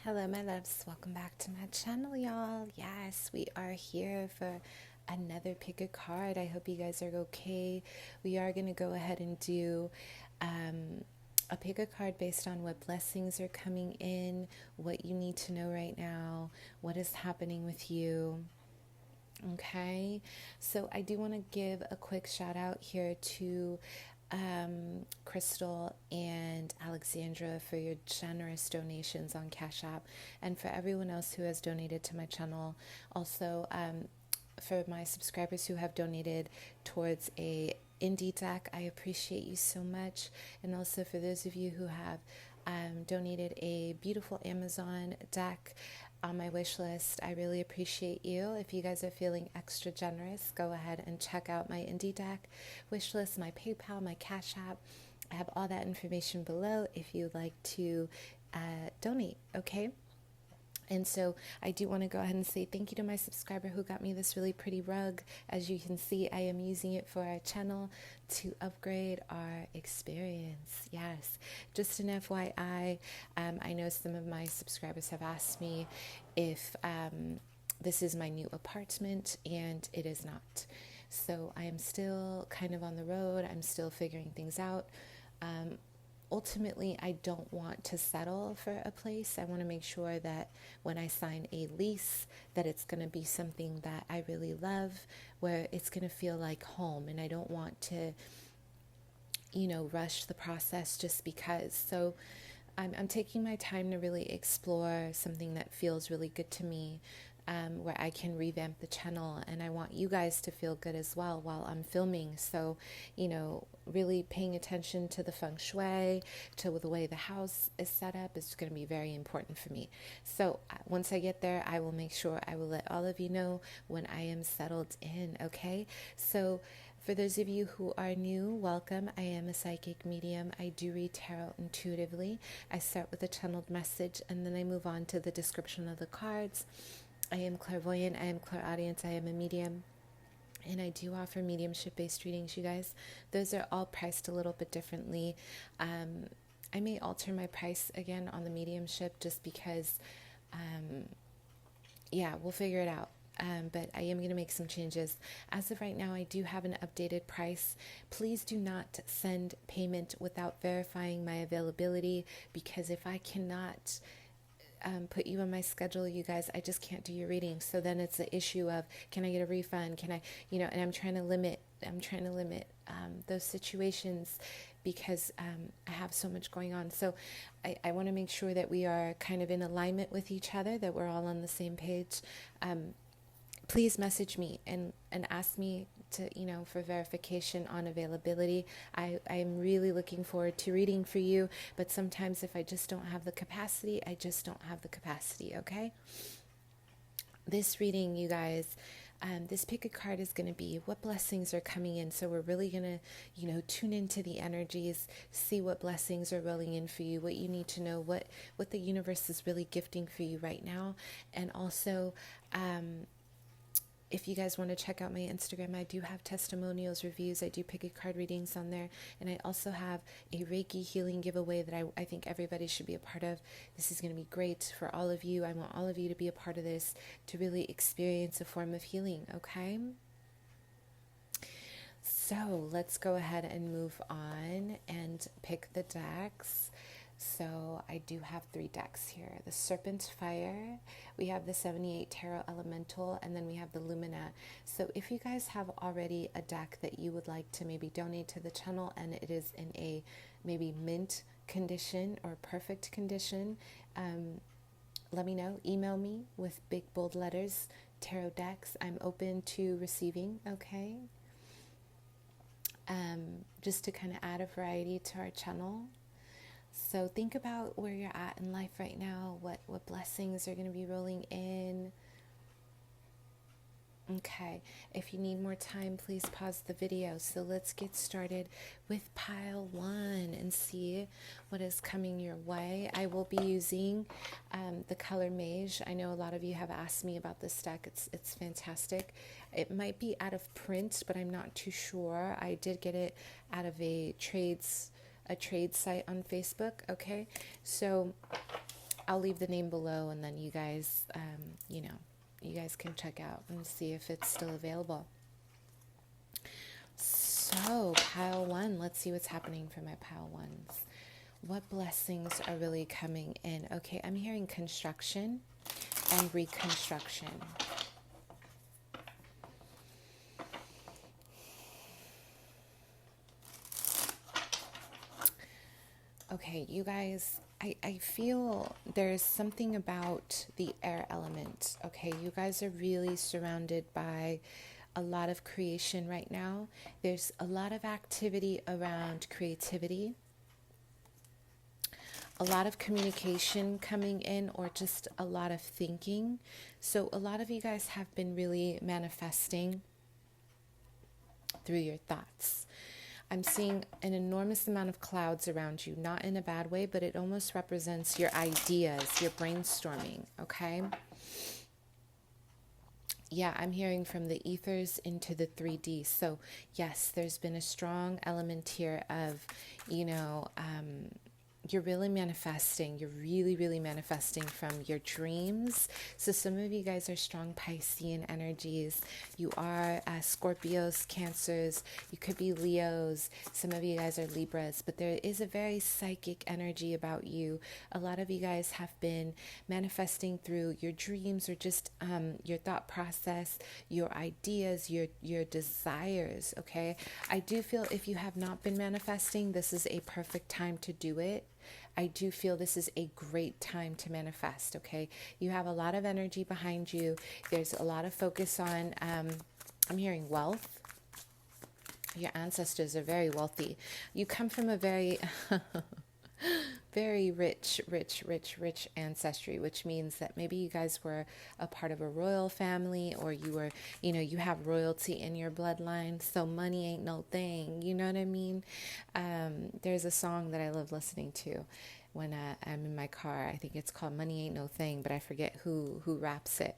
Hello, my loves. Welcome back to my channel, y'all. Yes, we are here for another pick a card. I hope you guys are okay. We are going to go ahead and do a pick a card based on what blessings are coming in, what you need to know right now, what is happening with you. Okay, so I do want to give a quick shout out here to Crystal and Alexandra for your generous donations on Cash App, and for everyone else who has donated to my channel. Also, for my subscribers who have donated towards a indie deck, I appreciate you so much. And also for those of you who have donated a beautiful Amazon deck on my wish list, I really appreciate you. If you guys are feeling extra generous, go ahead and check out my indie deck wish list, my PayPal, my Cash App. I have all that information below if you'd like to donate, okay? And so I do want to go ahead and say thank you to my subscriber who got me this really pretty rug. As you can see, I am using it for our channel to upgrade our experience. Yes, just an FYI, I know some of my subscribers have asked me if this is my new apartment, and it is not. So I am still kind of on the road. I'm still figuring things out. Ultimately, I don't want to settle for a place. I want to make sure that when I sign a lease, that it's going to be something that I really love, where it's going to feel like home. And I don't want to, rush the process just because. So I'm taking my time to really explore something that feels really good to me, where I can revamp the channel, and I want you guys to feel good as well while I'm filming. So, really paying attention to the feng shui, to the way the house is set up is going to be very important for me. So once I get there, I will make sure I will let all of you know when I am settled in, okay? So for those of you who are new, welcome. I am a psychic medium. I do read tarot intuitively. I start with a channeled message, and then I move on to the description of the cards. I am clairvoyant, I am clairaudient, I am a medium, and I do offer mediumship-based readings, you guys. Those are all priced a little bit differently. I may alter my price again on the mediumship just because, we'll figure it out. But I am going to make some changes. As of right now, I do have an updated price. Please do not send payment without verifying my availability, because if I cannot put you on my schedule, you guys, I just can't do your reading. So then it's the issue of, can I get a refund? Can I, and I'm trying to limit those situations because I have so much going on. So I want to make sure that we are kind of in alignment with each other, that we're all on the same page. Please message me and ask me to, for verification on availability. I am really looking forward to reading for you, but sometimes if I just don't have the capacity, I just don't have the capacity, okay? This reading, you guys, this pick a card is going to be what blessings are coming in. So we're really going to, tune into the energies, see what blessings are rolling in for you, what you need to know, what the universe is really gifting for you right now. And also, if you guys want to check out my Instagram, I do have testimonials, reviews. I do pick a card readings on there. And I also have a Reiki healing giveaway that I think everybody should be a part of. This is going to be great for all of you. I want all of you to be a part of this, to really experience a form of healing, okay? So let's go ahead and move on and pick the decks. So I do have 3 decks here. The Serpent Fire, we have the 78 Tarot Elemental, and then we have the Lumina. So if you guys have already a deck that you would like to maybe donate to the channel, and it is in a maybe mint condition or perfect condition, let me know. Email me with big bold letters, tarot decks. I'm open to receiving, okay? Just to kind of add a variety to our channel. So think about where you're at in life right now, what blessings are going to be rolling in. Okay, if you need more time, please pause the video. So let's get started with pile 1 and see what is coming your way. I will be using the color Mage. I know a lot of you have asked me about this deck. It's fantastic. It might be out of print, but I'm not too sure. I did get it out of a trade site on Facebook. Okay, so I'll leave the name below, and then you guys, you guys can check out and see if it's still available. So, pile one, let's see what's happening for my pile ones. What blessings are really coming in? Okay, I'm hearing construction and reconstruction. Okay, you guys, I feel there's something about the air element. Okay, you guys are really surrounded by a lot of creation right now. There's a lot of activity around creativity, a lot of communication coming in, or just a lot of thinking. So a lot of you guys have been really manifesting through your thoughts. I'm seeing an enormous amount of clouds around you, not in a bad way, but it almost represents your ideas, your brainstorming, okay? Yeah, I'm hearing from the ethers into the 3D. So yes, there's been a strong element here of, you're really manifesting. You're really, really manifesting from your dreams. So some of you guys are strong Piscean energies. You are Scorpios, Cancers. You could be Leos. Some of you guys are Libras. But there is a very psychic energy about you. A lot of you guys have been manifesting through your dreams, or just your thought process, your ideas, your desires, okay? I do feel if you have not been manifesting, this is a perfect time to do it. I do feel this is a great time to manifest, okay? You have a lot of energy behind you. There's a lot of focus on, I'm hearing wealth. Your ancestors are very wealthy. You come from a very, very rich ancestry, which means that maybe you guys were a part of a royal family, or you were, you have royalty in your bloodline. So money ain't no thing. You know what I mean? There's a song that I love listening to when I'm in my car. I think it's called Money Ain't No Thing, but I forget who raps it.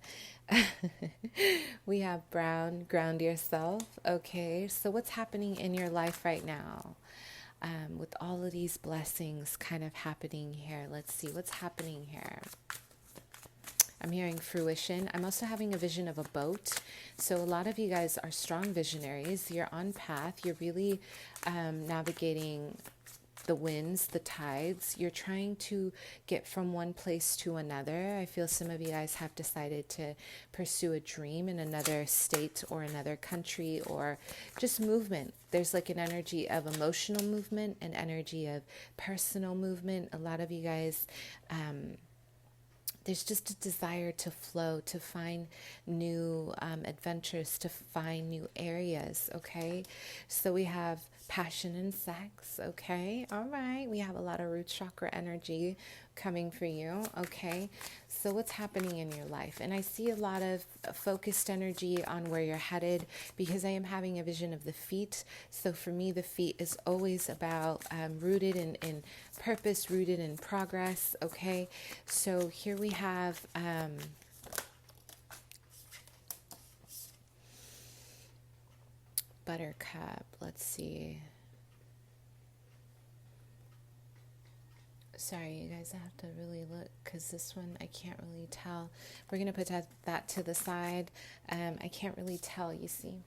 We have Brown, Ground Yourself. Okay, so what's happening in your life right now? With all of these blessings kind of happening here. Let's see what's happening here. I'm hearing fruition. I'm also having a vision of a boat. So a lot of you guys are strong visionaries. You're on path. You're really navigating the winds, the tides. You're trying to get from one place to another. I feel some of you guys have decided to pursue a dream in another state or another country, or just movement. There's like an energy of emotional movement, an energy of personal movement. A lot of you guys, there's just a desire to flow, to find new adventures, to find new areas, okay? So we have passion and sex, okay? All right. We have a lot of root chakra energy coming for you, okay? So what's happening in your life? And I see a lot of focused energy on where you're headed, because I am having a vision of the feet. So for me, the feet is always about rooted in purpose, rooted in progress, okay? So here we have Buttercup. Let's see. Sorry, you guys, I have to really look, because this one I can't really tell. We're going to put that to the side. I can't really tell, you see,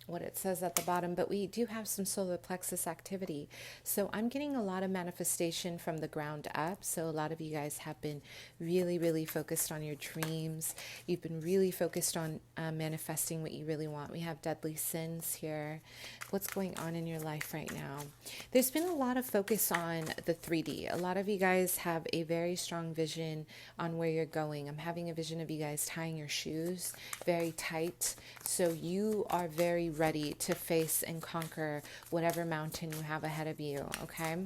what it says at the bottom, but we do have some solar plexus activity. So I'm getting a lot of manifestation from the ground up. So a lot of you guys have been really, really focused on your dreams. You've been really focused on manifesting what you really want. We have deadly sins here. What's going on in your life right now? There's been a lot of focus on the 3D. A lot of you guys have a very strong vision on where you're going. I'm having a vision of you guys tying your shoes very tight. So you are very ready to face and conquer whatever mountain you have ahead of you, okay?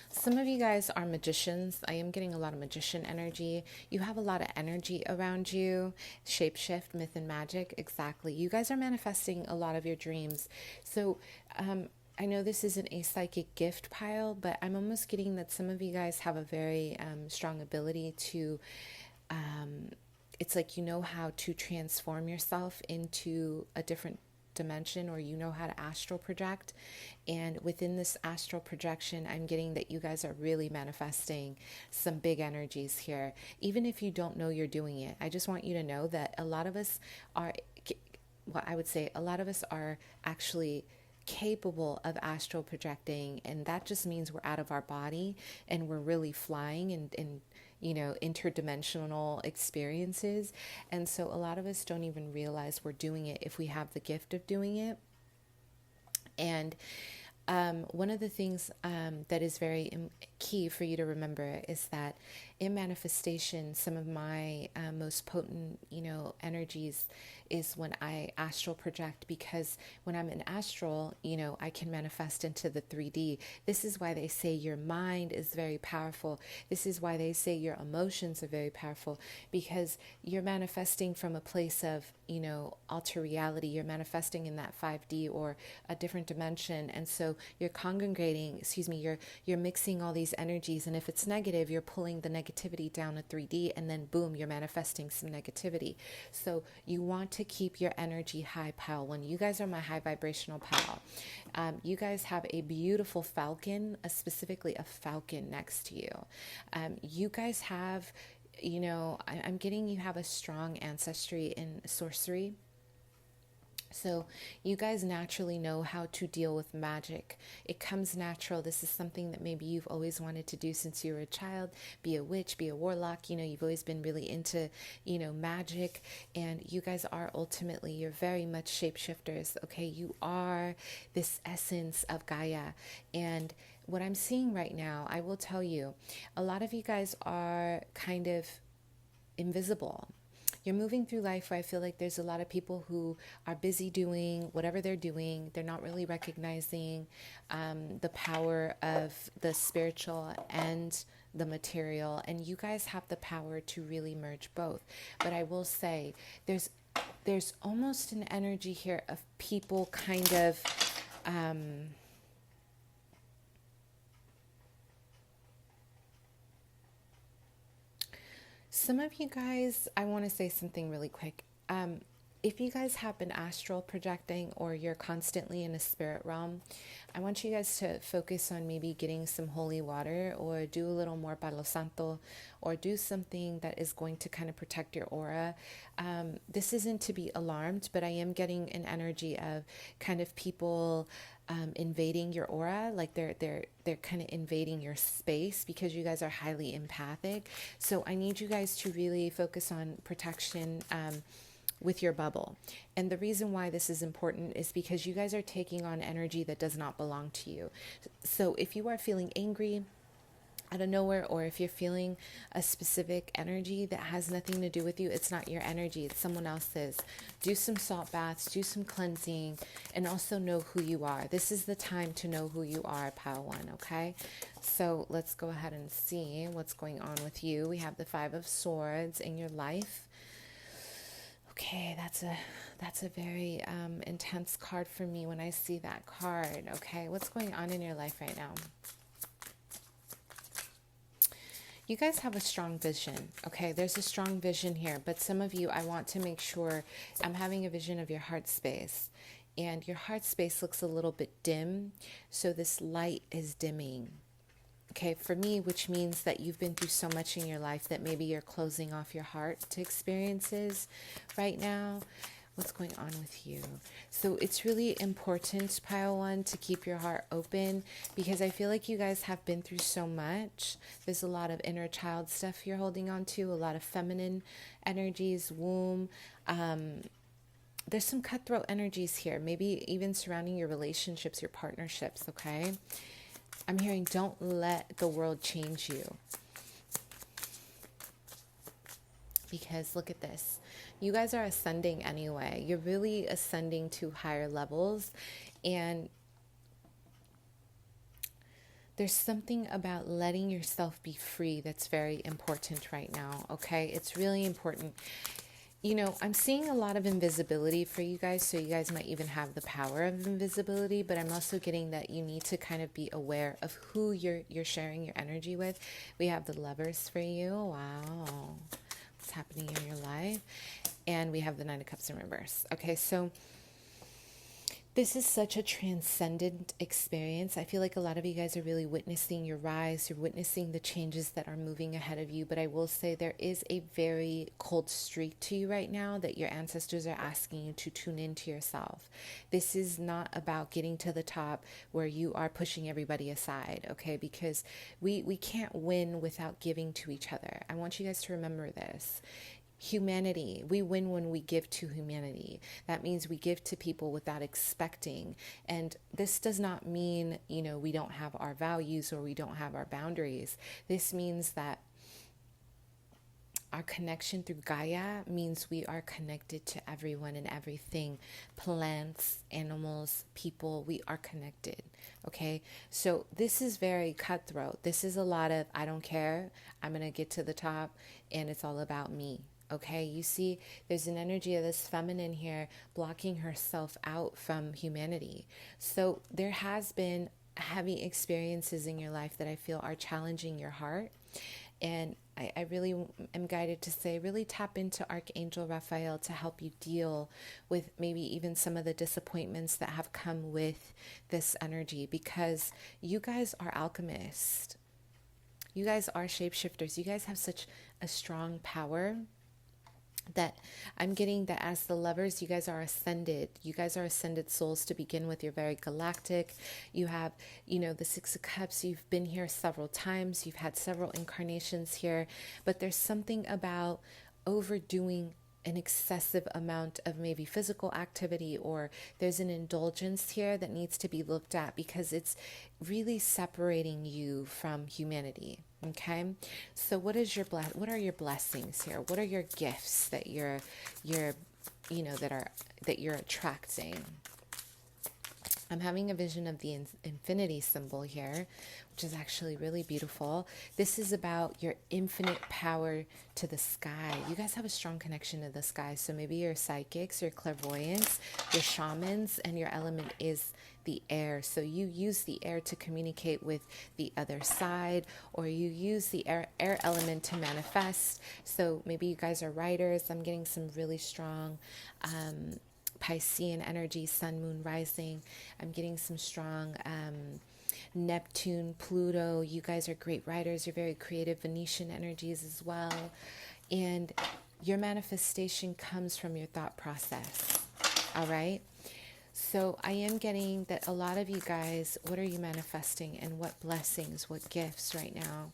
Some of you guys are magicians. I am getting a lot of magician energy. You have a lot of energy around you. Shapeshift, myth and magic, exactly. You guys are manifesting a lot of your dreams. So I know this isn't a psychic gift pile, but I'm almost getting that some of you guys have a very strong ability to it's like you know how to transform yourself into a different dimension, or you know how to astral project. And within this astral projection, I'm getting that you guys are really manifesting some big energies here. Even if you don't know you're doing it, I just want you to know that a lot of us are, well, I would say a lot of us are actually capable of astral projecting, and that just means we're out of our body and we're really flying in interdimensional experiences. And so a lot of us don't even realize we're doing it if we have the gift of doing it. And one of the things that is very key for you to remember is that in manifestation, some of my most potent, energies is when I astral project, because when I'm in astral, I can manifest into the 3D. This is why they say your mind is very powerful. This is why they say your emotions are very powerful, because you're manifesting from a place of, alter reality. You're manifesting in that 5D or a different dimension. And so you're you're mixing all these energies. And if it's negative, you're pulling the negativity down to 3D, and then boom, you're manifesting some negativity. So you want to keep your energy high, pal. When you guys are my high vibrational pal, you guys have a beautiful falcon, specifically a falcon next to you. You guys have, I'm getting you have a strong ancestry in sorcery. So you guys naturally know how to deal with magic. It comes natural. This is something that maybe you've always wanted to do since you were a child. Be a witch, be a warlock. You've always been really into, magic. And you guys are ultimately, you're very much shapeshifters. Okay. You are this essence of Gaia. And what I'm seeing right now, I will tell you, a lot of you guys are kind of invisible. You're moving through life where I feel like there's a lot of people who are busy doing whatever they're doing. They're not really recognizing the power of the spiritual and the material. And you guys have the power to really merge both. But I will say there's almost an energy here of people kind of some of you guys, I want to say something really quick. If you guys have been astral projecting, or you're constantly in a spirit realm, I want you guys to focus on maybe getting some holy water, or do a little more Palo Santo, or do something that is going to kind of protect your aura. This isn't to be alarmed, but I am getting an energy of kind of people invading your aura, like they're kind of invading your space, because you guys are highly empathic. So I need you guys to really focus on protection with your bubble. And the reason why this is important is because you guys are taking on energy that does not belong to you. So if you are feeling angry out of nowhere, or if you're feeling a specific energy that has nothing to do with you, it's not your energy, it's someone else's. Do some salt baths, do some cleansing, and also know who you are. This is the time to know who you are, Pile One, okay? So let's go ahead and see what's going on with you. We have the 5 of Swords in your life. Okay, that's a very intense card for me when I see that card. Okay, what's going on in your life right now? You guys have a strong vision. Okay, there's a strong vision here, but some of you, I want to make sure, I'm having a vision of your heart space, and your heart space looks a little bit dim, so this light is dimming. Okay, for me, which means that you've been through so much in your life that maybe you're closing off your heart to experiences right now. What's going on with you? So it's really important, Pile One, to keep your heart open, because I feel like you guys have been through so much. There's a lot of inner child stuff you're holding on to, a lot of feminine energies, womb. There's some cutthroat energies here, maybe even surrounding your relationships, your partnerships, okay? I'm hearing, don't let the world change you. Because look at this. You guys are ascending anyway. You're really ascending to higher levels. And there's something about letting yourself be free that's very important right now, okay? It's really important. I'm seeing a lot of invisibility for you guys, so you guys might even have the power of invisibility, but I'm also getting that you need to kind of be aware of who you're sharing your energy with. We have the Lovers for you. Wow. What's happening in your life? And we have the 9 of Cups in reverse. Okay, so This is such a transcendent experience. I feel like a lot of you guys are really witnessing your rise. You're witnessing the changes that are moving ahead of you. But I will say there is a very cold streak to you right now that your ancestors are asking you to tune into yourself. This is not about getting to the top where you are pushing everybody aside, okay? Because we can't win without giving to each other. I want you guys to remember this. Humanity, we win when we give to humanity. That means we give to people without expecting. And this does not mean, we don't have our values or we don't have our boundaries. This means that our connection through Gaia means we are connected to everyone and everything. Plants, animals, people, we are connected. Okay. So this is very cutthroat. This is a lot of, I don't care. I'm going to get to the top and it's all about me. Okay, you see, there's an energy of this feminine here blocking herself out from humanity. So there has been heavy experiences in your life that I feel are challenging your heart. And I really am guided to say, really tap into Archangel Raphael to help you deal with maybe even some of the disappointments that have come with this energy, because you guys are alchemists. You guys are shapeshifters. You guys have such a strong power that I'm getting that as the lovers, you guys are ascended. You guys are ascended souls to begin with. You're very galactic. You have, the Six of Cups. You've been here several times. You've had several incarnations here. But there's something about overdoing an excessive amount of maybe physical activity, or there's an indulgence here that needs to be looked at because it's really separating you from humanity. Okay, so what are your blessings here? What are your gifts that you're that you're attracting? I'm having a vision of the infinity symbol here, which is actually really beautiful. This is about your infinite power to the sky. You guys have a strong connection to the sky. So maybe you're psychics, your clairvoyants, your shamans, and your element is the air. So you use the air to communicate with the other side, or you use the air element to manifest. So maybe you guys are writers. I'm getting some really strong Piscean energy, sun, moon, rising. I'm getting some strong Neptune, Pluto. You guys are great writers. You're very creative. Venetian energies as well. And your manifestation comes from your thought process. All right. So I am getting that a lot of you guys, what are you manifesting and what blessings, what gifts right now?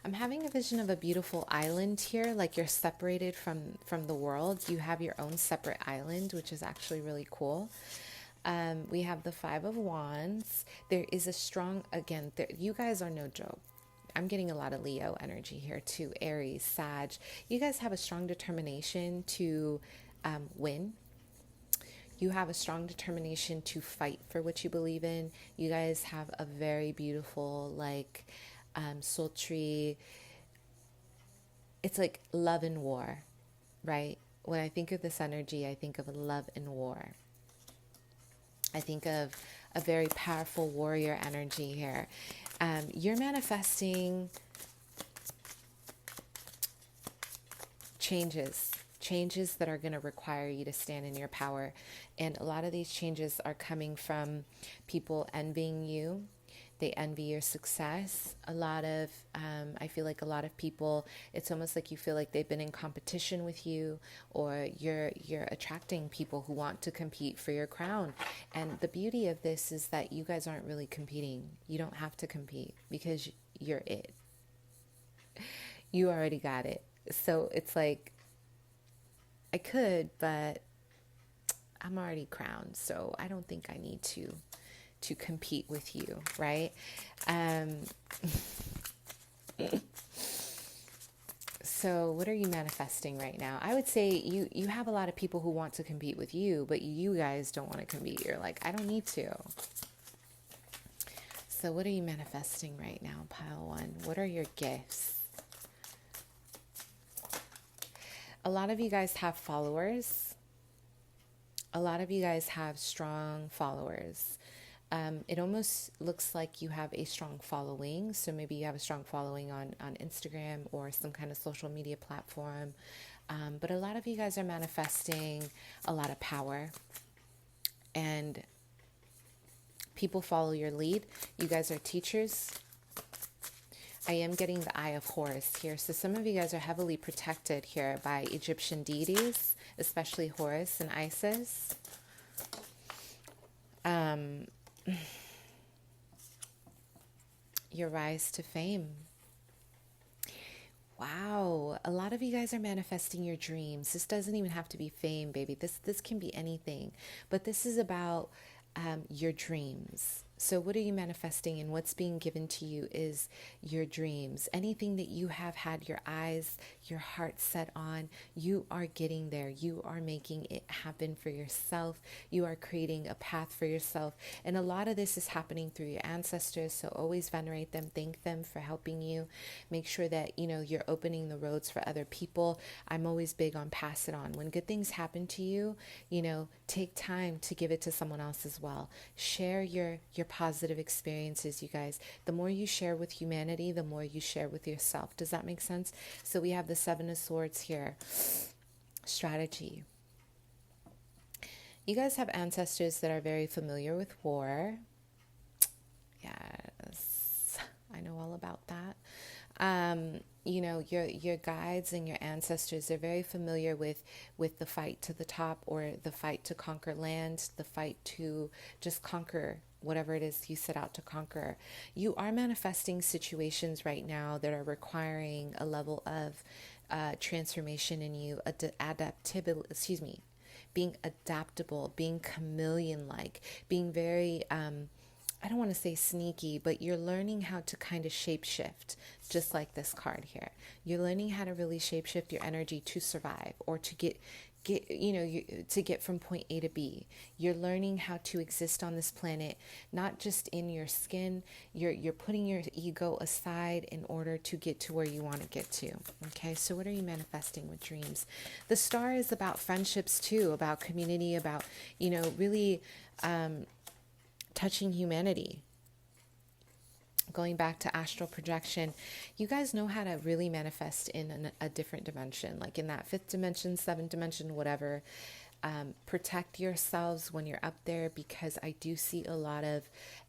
I'm having a vision of a beautiful island here, like you're separated from the world. You have your own separate island, which is actually really cool. We have the Five of Wands. There is a strong, again, you guys are no joke. I'm getting a lot of Leo energy here too, Aries, Sag. You guys have a strong determination to win. You have a strong determination to fight for what you believe in. You guys have a very beautiful, sultry, it's like love and war, right? When I think of this energy, I think of love and war. I think of a very powerful warrior energy here. You're manifesting changes that are going to require you to stand in your power. And a lot of these changes are coming from people envying you. They envy your success. I feel like a lot of people, it's almost like you feel like they've been in competition with you, or you're attracting people who want to compete for your crown. And the beauty of this is that you guys aren't really competing. You don't have to compete because you're it. You already got it. So it's like, I could, but I'm already crowned, so I don't think I need to compete with you, right? So what are you manifesting right now? I would say you have a lot of people who want to compete with you, but you guys don't want to compete. You're like, I don't need to. So what are you manifesting right now, pile one? What are your gifts? A lot of you guys have followers. A lot of you guys have strong followers. It almost looks like you have a strong following. So maybe you have a strong following on Instagram or some kind of social media platform. But a lot of you guys are manifesting a lot of power, and people follow your lead. You guys are teachers. I am getting the Eye of Horus here. So some of you guys are heavily protected here by Egyptian deities, especially Horus and Isis. Your rise to fame. Wow, a lot of you guys are manifesting your dreams. This doesn't even have to be fame, baby. This can be anything, but this is about your dreams. So what are you manifesting, and what's being given to you is your dreams. Anything that you have had your eyes, your heart set on, you are getting there. You are making it happen for yourself. You are creating a path for yourself. And a lot of this is happening through your ancestors. So always venerate them, thank them for helping you. Make sure that, you're opening the roads for other people. I'm always big on pass it on. When good things happen to you, take time to give it to someone else as well. Share your positive experiences, you guys. The more you share with humanity, the more you share with yourself. Does that make sense? So we have the Seven of Swords here. Strategy. You guys have ancestors that are very familiar with war. Yes, I know all about that. Your guides and your ancestors are very familiar with the fight to the top, or the fight to conquer land, the fight to just conquer whatever it is you set out to conquer. You are manifesting situations right now that are requiring a level of transformation in you, being adaptable, being chameleon-like, being very, I don't want to say sneaky, but you're learning how to kind of shapeshift, just like this card here. You're learning how to really shapeshift your energy to survive, or to get from point A to B. You're learning how to exist on this planet, not just in your skin. You're putting your ego aside in order to get to where you want to get to. Okay, so what are you manifesting with dreams? The Star is about friendships too, about community, about, really touching humanity. Going back to astral projection, you guys know how to really manifest in a different dimension, like in that fifth dimension, seventh dimension, whatever. Protect yourselves when you're up there, because I do see a lot of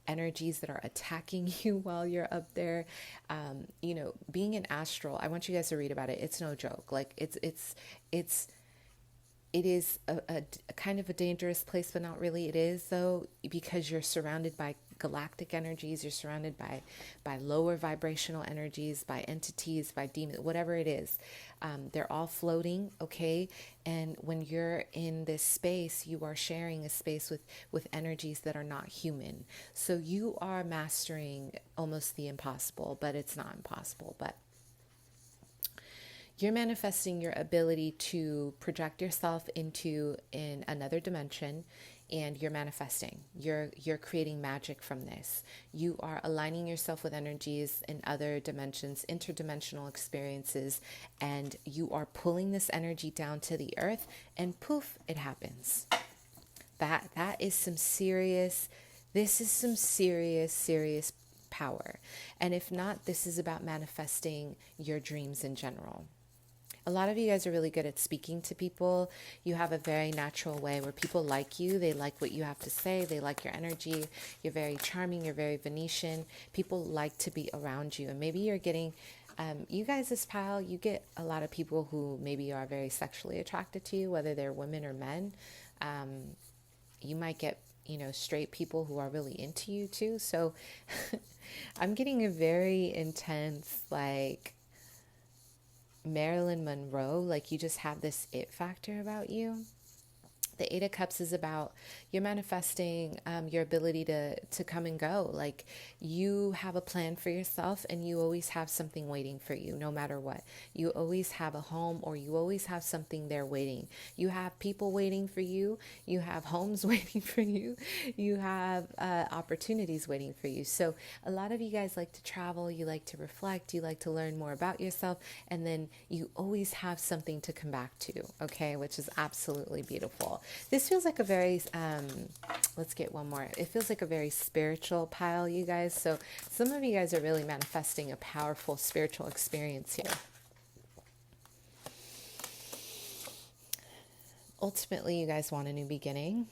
energies that are attacking you while you're up there. Being an astral, I want you guys to read about it. It's no joke. Like it is a kind of a dangerous place, but not really. It is, though, because you're surrounded by galactic energies. You're surrounded by lower vibrational energies, by entities, by demons, whatever it is. They're all floating, okay? And when you're in this space, you are sharing a space with energies that are not human. So you are mastering almost the impossible, but it's not impossible. But you're manifesting your ability to project yourself in another dimension, and you're manifesting. You're creating magic from this. You are aligning yourself with energies in other dimensions, interdimensional experiences, and you are pulling this energy down to the earth, and poof, it happens. That is some serious. This is some serious power. And if not, this is about manifesting your dreams in general. A lot of you guys are really good at speaking to people. You have a very natural way where people like you. They like what you have to say. They like your energy. You're very charming. You're very Venetian. People like to be around you. And maybe you're getting, you guys, this pile, you get a lot of people who maybe are very sexually attracted to you, whether they're women or men. You might get, straight people who are really into you too. So I'm getting a very intense, Marilyn Monroe, you just have this it factor about you. The Eight of Cups is about you're manifesting your ability to come and go. You have a plan for yourself, and you always have something waiting for you, no matter what. You always have a home, or you always have something there waiting. You have people waiting for you. You have homes waiting for you. You have opportunities waiting for you. So a lot of you guys like to travel. You like to reflect. You like to learn more about yourself. And then you always have something to come back to, okay, which is absolutely beautiful. This feels like a very, let's get one more. It feels like a very spiritual pile, you guys. So some of you guys are really manifesting a powerful spiritual experience here. Ultimately, you guys want a new beginning.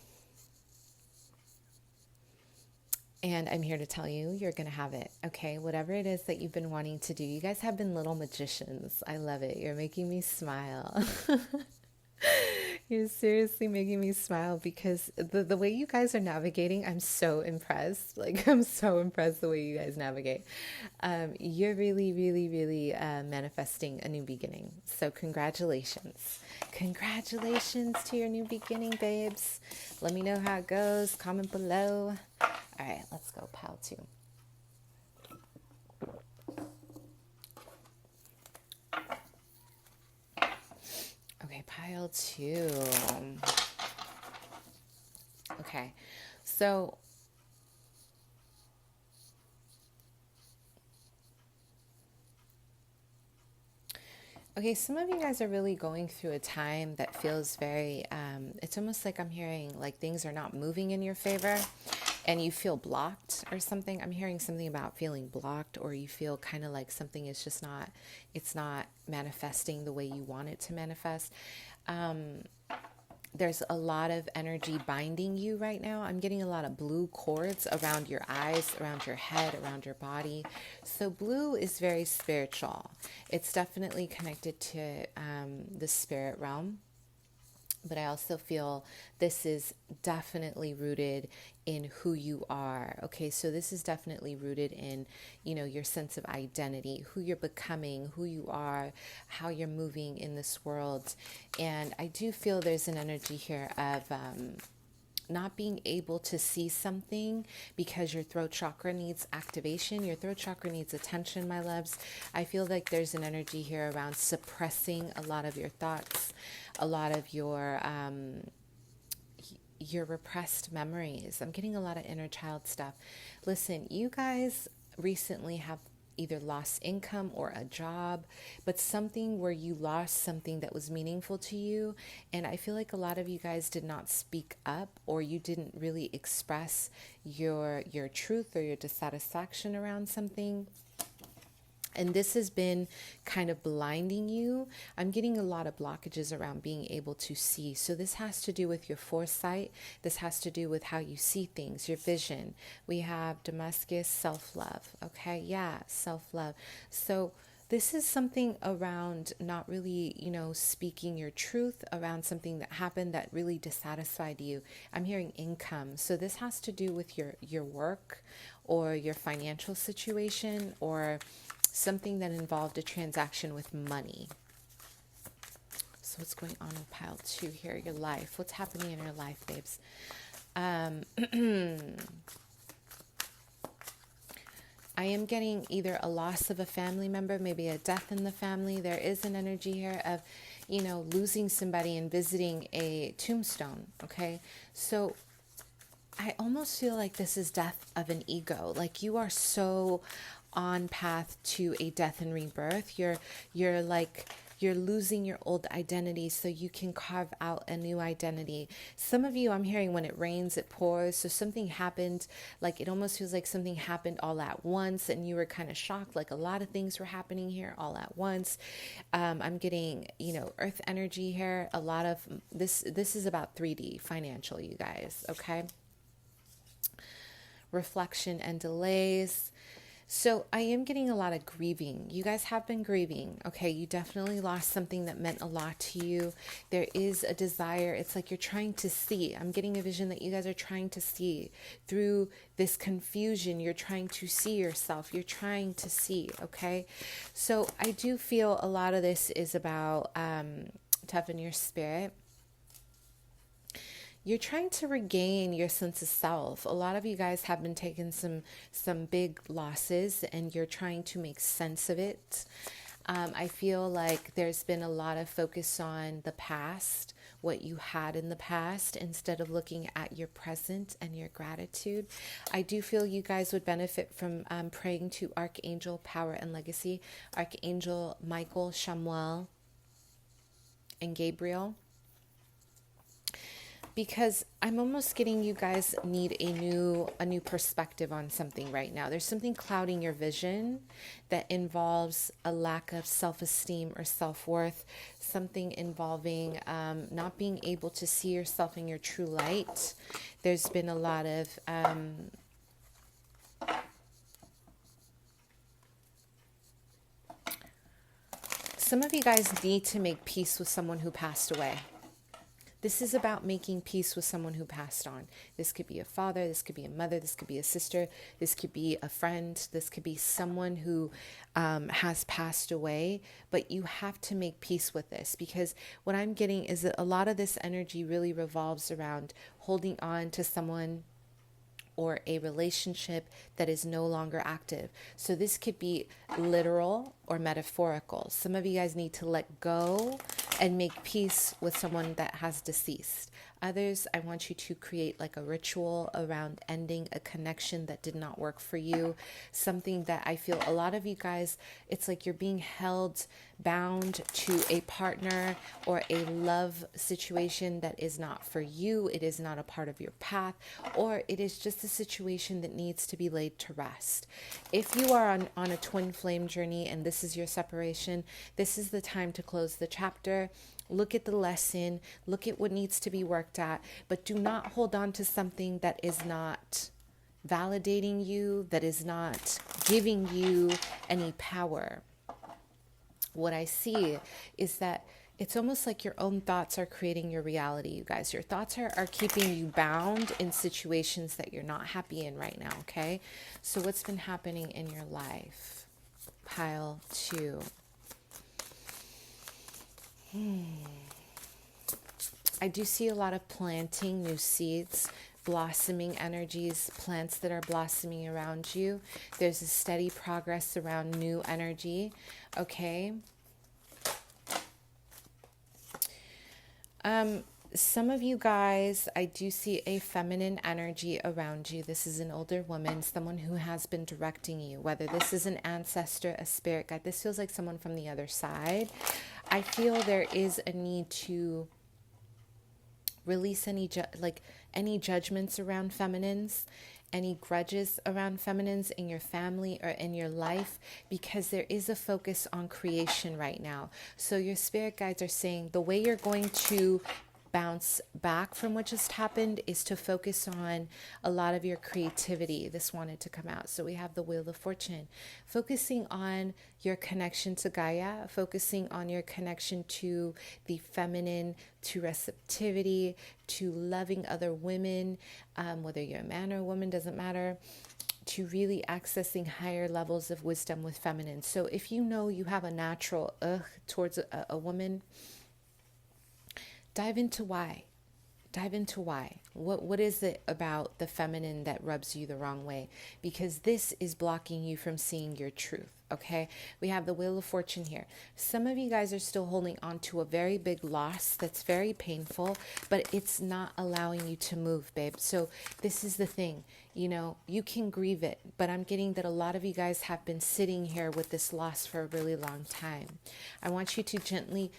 And I'm here to tell you, you're going to have it. Okay. Whatever it is that you've been wanting to do, you guys have been little magicians. I love it. You're making me smile. You're seriously making me smile because the way you guys are navigating, I'm so impressed. Like, I'm so impressed the way you guys navigate. You're really, really, really manifesting a new beginning. So, congratulations. Congratulations to your new beginning, babes. Let me know how it goes. Comment below. All right, let's go, pile two. Okay, pile two. Okay, so some of you guys are really going through a time that feels very, it's almost like I'm hearing like things are not moving in your favor and you feel blocked or something. I'm hearing something about feeling blocked, or you feel kind of like something is just not, it's not manifesting the way you want it to manifest. There's a lot of energy binding you right now. I'm getting a lot of blue cords around your eyes, around your head, around your body. So blue is very spiritual. It's definitely connected to the spirit realm. But I also feel this is definitely rooted in who you are. Okay, so this is definitely rooted in, your sense of identity, who you're becoming, who you are, how you're moving in this world. And I do feel there's an energy here of not being able to see something because your throat chakra needs activation. Your throat chakra needs attention, my loves. I feel like there's an energy here around suppressing a lot of your thoughts, a lot of your repressed memories. I'm getting a lot of inner child stuff. Listen, you guys recently have either lost income or a job, but something where you lost something that was meaningful to you. And I feel like a lot of you guys did not speak up, or you didn't really express your truth or your dissatisfaction around something. And this has been kind of blinding you. I'm getting a lot of blockages around being able to see. So this has to do with your foresight. This has to do with how you see things, your vision. We have Damascus, self-love. Okay, yeah, self-love. So this is something around not really, speaking your truth around something that happened that really dissatisfied you. I'm hearing income. So this has to do with your work or your financial situation, or something that involved a transaction with money. So what's going on with pile two here? Your life. What's happening in your life, babes? I am getting either a loss of a family member, maybe a death in the family. There is an energy here of, losing somebody and visiting a tombstone. Okay. So I almost feel like this is death of an ego. Like you are so on path to a death and rebirth. You're losing your old identity so you can carve out a new identity. Some of you, I'm hearing when it rains, it pours. So something happened, like it almost feels like something happened all at once and you were kind of shocked, like a lot of things were happening here all at once. I'm getting, earth energy here. A lot of this is about 3D financial, you guys. Okay. Reflection and delays. So I am getting a lot of grieving. You guys have been grieving. Okay. You definitely lost something that meant a lot to you. There is a desire. It's like you're trying to see. I'm getting a vision that you guys are trying to see through this confusion. You're trying to see yourself. You're trying to see. Okay. So I do feel a lot of this is about toughen your spirit. You're trying to regain your sense of self. A lot of you guys have been taking some big losses and you're trying to make sense of it. I feel like there's been a lot of focus on the past, what you had in the past, instead of looking at your present and your gratitude. I do feel you guys would benefit from praying to Archangel Power and Legacy, Archangel Michael, Chamuel, and Gabriel. because I'm almost getting you guys need a new perspective on something right now. There's something clouding your vision that involves a lack of self-esteem or self-worth, something involving not being able to see yourself in your true light. There's been a lot of some of you guys need to make peace with someone who passed away. This is about making peace with someone who passed on. This could be a father, this could be a mother, this could be a sister, this could be a friend, this could be someone who has passed away, but you have to make peace with this, because what I'm getting is that a lot of this energy really revolves around holding on to someone or a relationship that is no longer active. So this could be literal or metaphorical. Some of you guys need to let go and make peace with someone that has deceased. Others, I want you to create like a ritual around ending a connection that did not work for you. Something that I feel a lot of you guys, it's like you're being held bound to a partner or a love situation that is not for you. It is not a part of your path, or it is just a situation that needs to be laid to rest. If you are on a twin flame journey and this is your separation, this is the time to close the chapter. Look at the lesson, look at what needs to be worked at, but do not hold on to something that is not validating you, that is not giving you any power. What I see is that it's almost like your own thoughts are creating your reality, you guys. Your thoughts are keeping you bound in situations that you're not happy in right now, okay? So what's been happening in your life? Pile 2. I do see a lot of planting new seeds, blossoming energies, plants that are blossoming around you. There's a steady progress around new energy, okay? Some of you guys, I do see a feminine energy around you. This is an older woman, someone who has been directing you, whether this is an ancestor, a spirit guide. This feels like someone from the other side. I feel there is a need to release any judgments around feminines, any grudges around feminines in your family or in your life, because there is a focus on creation right now. So your spirit guides are saying the way you're going to bounce back from what just happened is to focus on a lot of your creativity. This wanted to come out. So we have the Wheel of Fortune, focusing on your connection to Gaia, focusing on your connection to the feminine, to receptivity, to loving other women, whether you're a man or a woman, doesn't matter, to really accessing higher levels of wisdom with feminine. So if you know you have a natural towards a woman, dive into why. Dive into why. What is it about the feminine that rubs you the wrong way? Because this is blocking you from seeing your truth, okay? We have the Wheel of Fortune here. Some of you guys are still holding on to a very big loss that's very painful, but it's not allowing you to move, babe. So this is the thing. You know, you can grieve it, but I'm getting that a lot of you guys have been sitting here with this loss for a really long time. I want you to gently,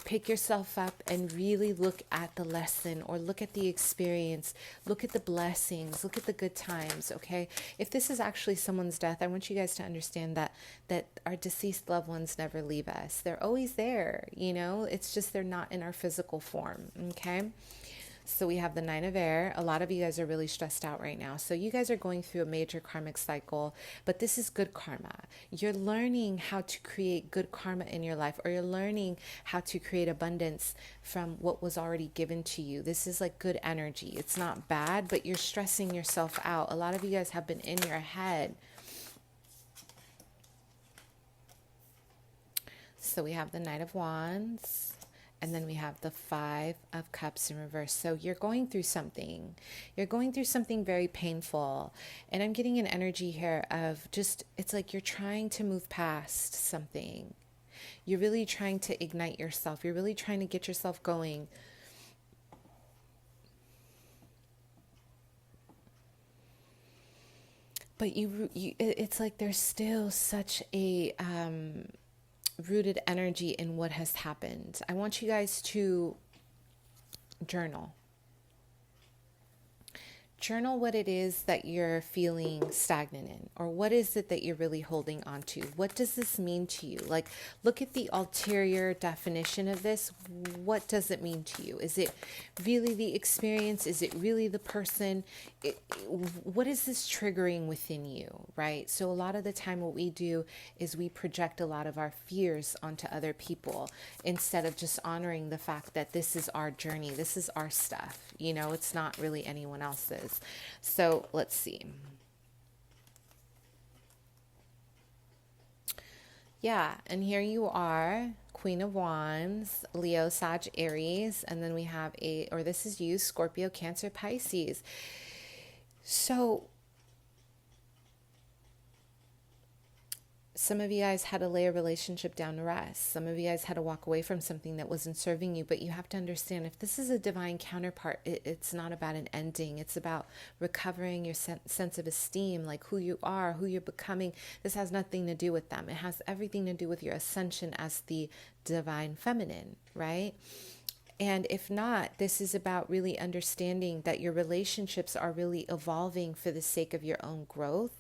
pick yourself up and really look at the lesson or look at the experience, look at the blessings, look at the good times, okay? If this is actually someone's death, I want you guys to understand that our deceased loved ones never leave us. They're always there, it's just they're not in our physical form, okay? So we have the Nine of Air. A lot of you guys are really stressed out right now. So you guys are going through a major karmic cycle, but this is good karma. You're learning how to create good karma in your life, or you're learning how to create abundance from what was already given to you. This is like good energy. It's not bad, but you're stressing yourself out. A lot of you guys have been in your head. So we have the Knight of Wands. And then we have the Five of Cups in reverse. So you're going through something. You're going through something very painful. And I'm getting an energy here of just, it's like you're trying to move past something. You're really trying to ignite yourself. You're really trying to get yourself going. But it's like there's still such a rooted energy in what has happened. I want you guys to journal. journal what it is that you're feeling stagnant in, or what is it that you're really holding on to? What does this mean to you? Like, look at the ulterior definition of this. What does it mean to you? Is it really the experience? Is it really the person? What is this triggering within you, right? So a lot of the time what we do is we project a lot of our fears onto other people instead of just honoring the fact that this is our journey. This is our stuff. You know, it's not really anyone else's. So let's see. Yeah, and here you are, Queen of Wands, Leo, Sag, Aries, and then we have this is you, Scorpio, Cancer, Pisces. So some of you guys had to lay a relationship down to rest. Some of you guys had to walk away from something that wasn't serving you. But you have to understand, if this is a divine counterpart, it's not about an ending. It's about recovering your sense of esteem, like who you are, who you're becoming. This has nothing to do with them. It has everything to do with your ascension as the divine feminine, right? And if not, this is about really understanding that your relationships are really evolving for the sake of your own growth.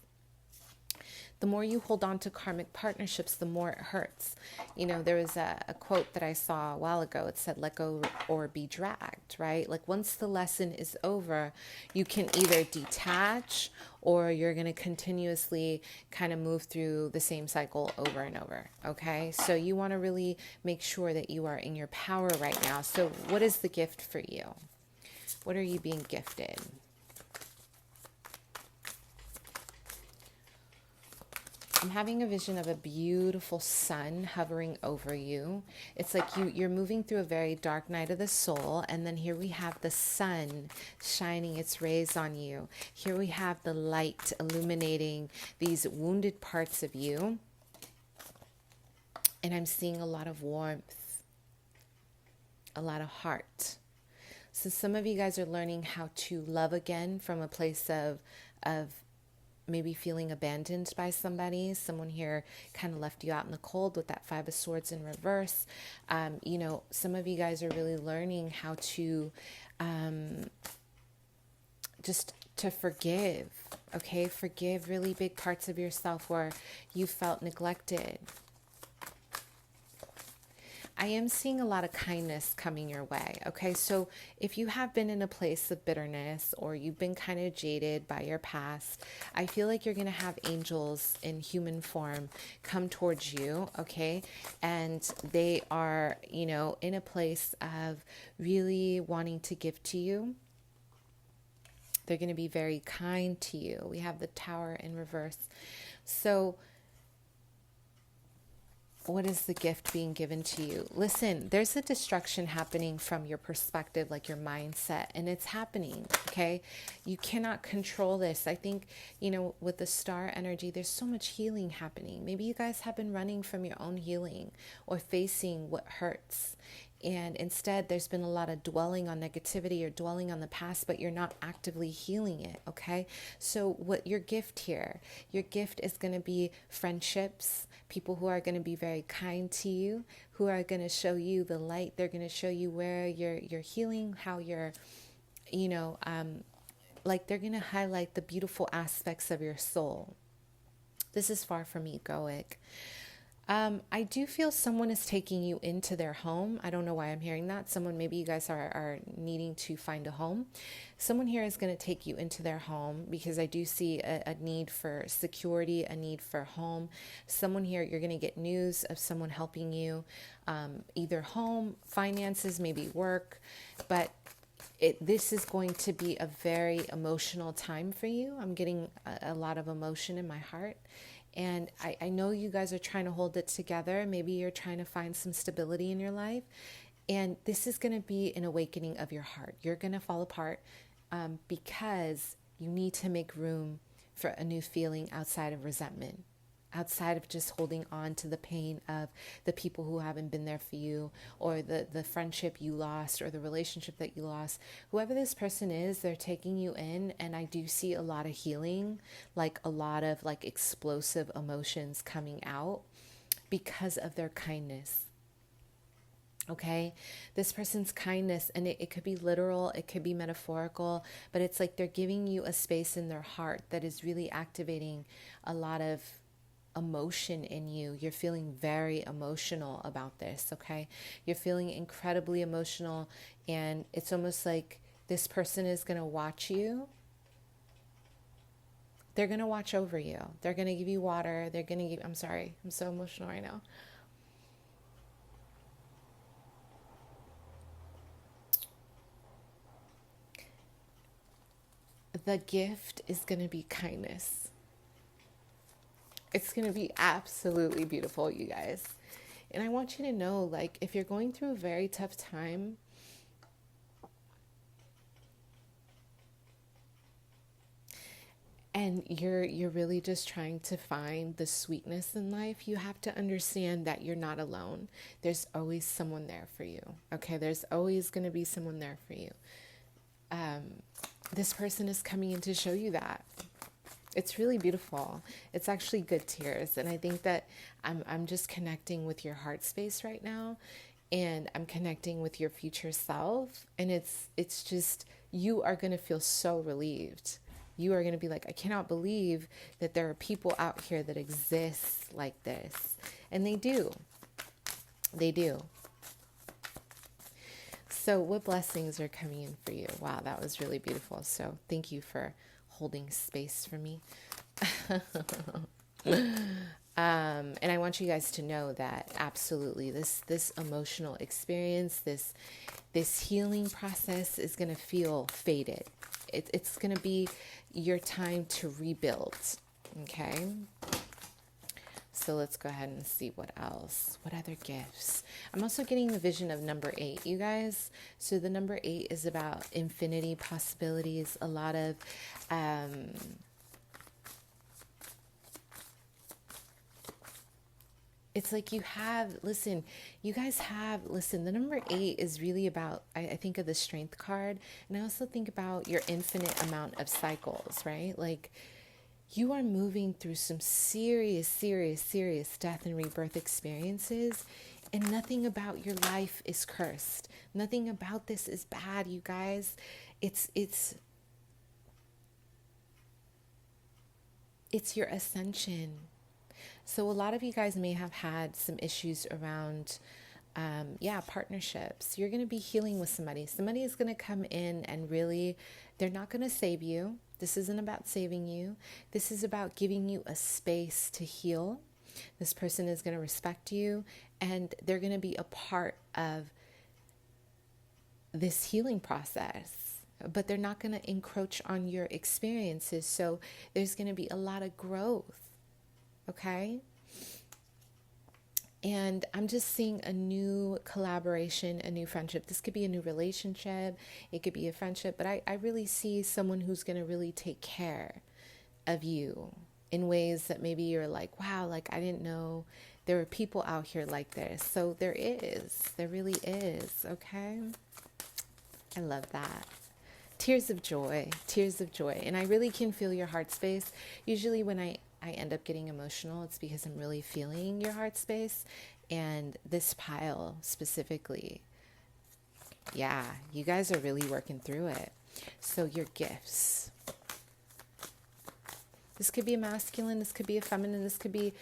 The more you hold on to karmic partnerships, the more it hurts. You know, there was a quote that I saw a while ago. It said, let go or be dragged, right? Like, once the lesson is over, you can either detach, or you're going to continuously kind of move through the same cycle over and over. Okay. So you want to really make sure that you are in your power right now. So what is the gift for you? What are you being gifted? I'm having a vision of a beautiful sun hovering over you. It's like you're moving through a very dark night of the soul, and then here we have the sun shining its rays on you. Here we have the light illuminating these wounded parts of you. And I'm seeing a lot of warmth, a lot of heart. So some of you guys are learning how to love again from a place of maybe feeling abandoned by somebody. Someone here kind of left you out in the cold with that Five of Swords in reverse. You know, some of you guys are really learning how to just to forgive, okay? Forgive really big parts of yourself where you felt neglected. I am seeing a lot of kindness coming your way, okay? So if you have been in a place of bitterness, or you've been kind of jaded by your past, I feel like you're going to have angels in human form come towards you, okay? And they are, you know, in a place of really wanting to give to you. They're going to be very kind to you. We have the Tower in reverse. So what is the gift being given to you? Listen, there's a destruction happening from your perspective, like your mindset, and it's happening, okay? You cannot control this. I think, you know, with the star energy, there's so much healing happening. Maybe you guys have been running from your own healing or facing what hurts. And instead, there's been a lot of dwelling on negativity or dwelling on the past, but you're not actively healing it, okay? So what your gift here, your gift is going to be friendships, people who are going to be very kind to you, who are going to show you the light. They're going to show you where you're healing, how you're, you know, like they're going to highlight the beautiful aspects of your soul. This is far from egoic. I do feel someone is taking you into their home. I don't know why I'm hearing that. Someone, maybe you guys are needing to find a home. Someone here is going to take you into their home, because I do see a need for security, a need for home. Someone here, you're going to get news of someone helping you, either home, finances, maybe work, but this is going to be a very emotional time for you. I'm getting a lot of emotion in my heart. And I know you guys are trying to hold it together. Maybe you're trying to find some stability in your life. And this is going to be an awakening of your heart. You're going to fall apart because you need to make room for a new feeling outside of resentment, outside of just holding on to the pain of the people who haven't been there for you, or the friendship you lost, or the relationship that you lost. Whoever this person is, they're taking you in, and I do see a lot of healing, like a lot of like explosive emotions coming out because of their kindness. Okay, this person's kindness, and it could be literal, it could be metaphorical, but it's like they're giving you a space in their heart that is really activating a lot of emotion in you. You're feeling very emotional about this, okay? You're feeling incredibly emotional, and it's almost like this person is going to watch you. They're going to watch over you. They're going to give you water. They're going to give, I'm sorry, I'm so emotional right now. The gift is going to be kindness. It's going to be absolutely beautiful, you guys. And I want you to know, like, if you're going through a very tough time, and you're really just trying to find the sweetness in life, you have to understand that you're not alone. There's always someone there for you. Okay, there's always going to be someone there for you. This person is coming in to show you that. It's really beautiful. It's actually good tears. And I think that I'm just connecting with your heart space right now, and I'm connecting with your future self. And it's just, you are going to feel so relieved. You are going to be like, I cannot believe that there are people out here that exist like this. And they do. They do. So what blessings are coming in for you? Wow, that was really beautiful. So thank you for holding space for me. And I want you guys to know that absolutely this emotional experience, this healing process is going to feel faded. It's going to be your time to rebuild. Okay. So let's go ahead and see what else. What other gifts? I'm also getting the vision of number 8, you guys. So the number 8 is about infinity possibilities. A lot of it's like you guys have, the number 8 is really about, I think of the strength card. And I also think about your infinite amount of cycles, right? Like, you are moving through some serious, serious, serious death and rebirth experiences, and nothing about your life is cursed. Nothing about this is bad, you guys. It's your ascension. So a lot of you guys may have had some issues around partnerships. You're going to be healing with somebody. Somebody is going to come in and really, they're not going to save you. This isn't about saving you. This is about giving you a space to heal. This person is going to respect you, and they're going to be a part of this healing process, but they're not going to encroach on your experiences. So there's going to be a lot of growth. Okay? And I'm just seeing a new collaboration, a new friendship. This could be a new relationship. It could be a friendship. But I really see someone who's going to really take care of you in ways that maybe you're like, wow, like I didn't know there were people out here like this. So there is. There really is. Okay? I love that. Tears of joy. Tears of joy. And I really can feel your heart space. Usually when I end up getting emotional, it's because I'm really feeling your heart space. And this pile specifically, yeah, you guys are really working through it. So your gifts. This could be a masculine, this could be a feminine, this could be,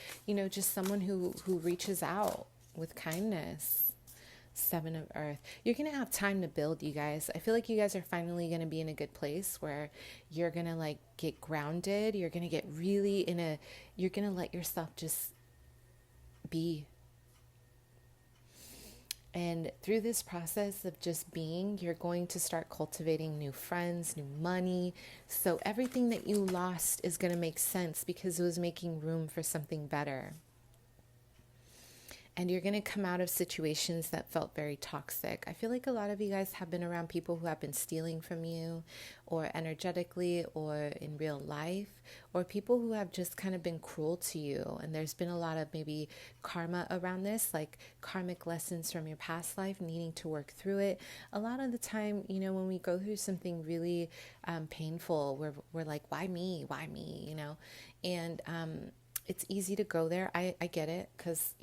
just someone who reaches out with kindness. 7 of Earth. You're going to have time to build, you guys. I feel like you guys are finally going to be in a good place where you're going to get grounded. You're going to get really you're going to let yourself just be. And through this process of just being, you're going to start cultivating new friends, new money. So everything that you lost is going to make sense because it was making room for something better. And you're going to come out of situations that felt very toxic. I feel like a lot of you guys have been around people who have been stealing from you, or energetically, or in real life, or people who have just kind of been cruel to you. And there's been a lot of maybe karma around this, like karmic lessons from your past life, needing to work through it. A lot of the time, when we go through something really painful, we're like, why me? Why me? And it's easy to go there. I get it because,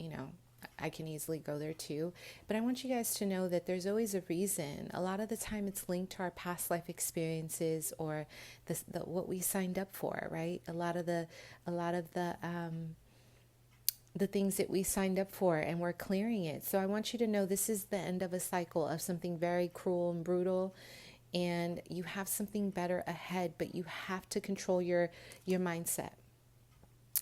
I can easily go there too. But I want you guys to know that there's always a reason. A lot of the time it's linked to our past life experiences or what we signed up for, right? A lot of the things that we signed up for, and we're clearing it. So I want you to know this is the end of a cycle of something very cruel and brutal, and you have something better ahead, but you have to control your mindset.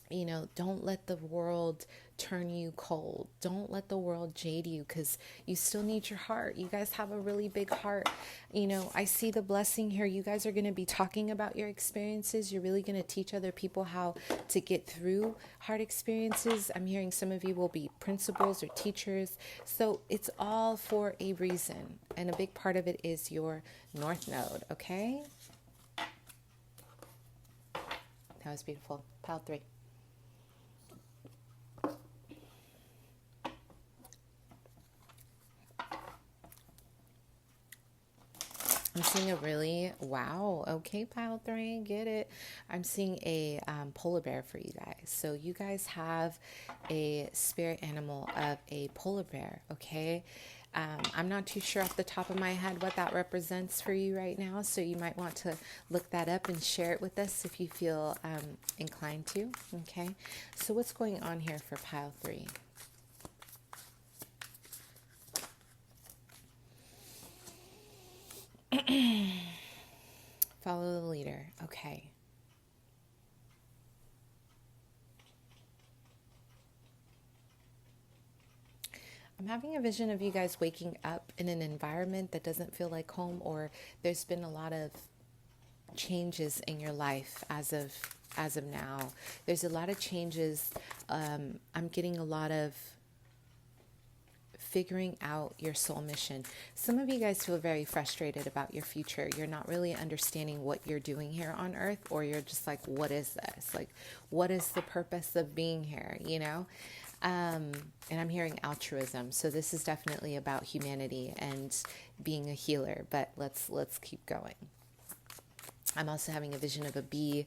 You know, don't let the world turn you cold. Don't let the world jade you, because you still need your heart. You guys have a really big heart. You know, I see the blessing here. You guys are going to be talking about your experiences. You're really going to teach other people how to get through hard experiences. I'm hearing some of you will be principals or teachers. So it's all for a reason. And a big part of it is your North Node, okay? That was beautiful. Pile 3. I'm seeing a really, wow, okay, pile 3, get it. I'm seeing a polar bear for you guys. So you guys have a spirit animal of a polar bear, okay? I'm not too sure off the top of my head what that represents for you right now, so you might want to look that up and share it with us if you feel inclined to, okay? So what's going on here for pile 3? Follow the leader. Okay. I'm having a vision of you guys waking up in an environment that doesn't feel like home, or there's been a lot of changes in your life as of now. There's a lot of changes. I'm getting a lot of figuring out your soul mission. Some of you guys feel very frustrated about your future. You're not really understanding what you're doing here on earth, or you're just like, what is this? Like, what is the purpose of being here, you know? And I'm hearing altruism. So this is definitely about humanity and being a healer, but let's keep going. I'm also having a vision of a bee.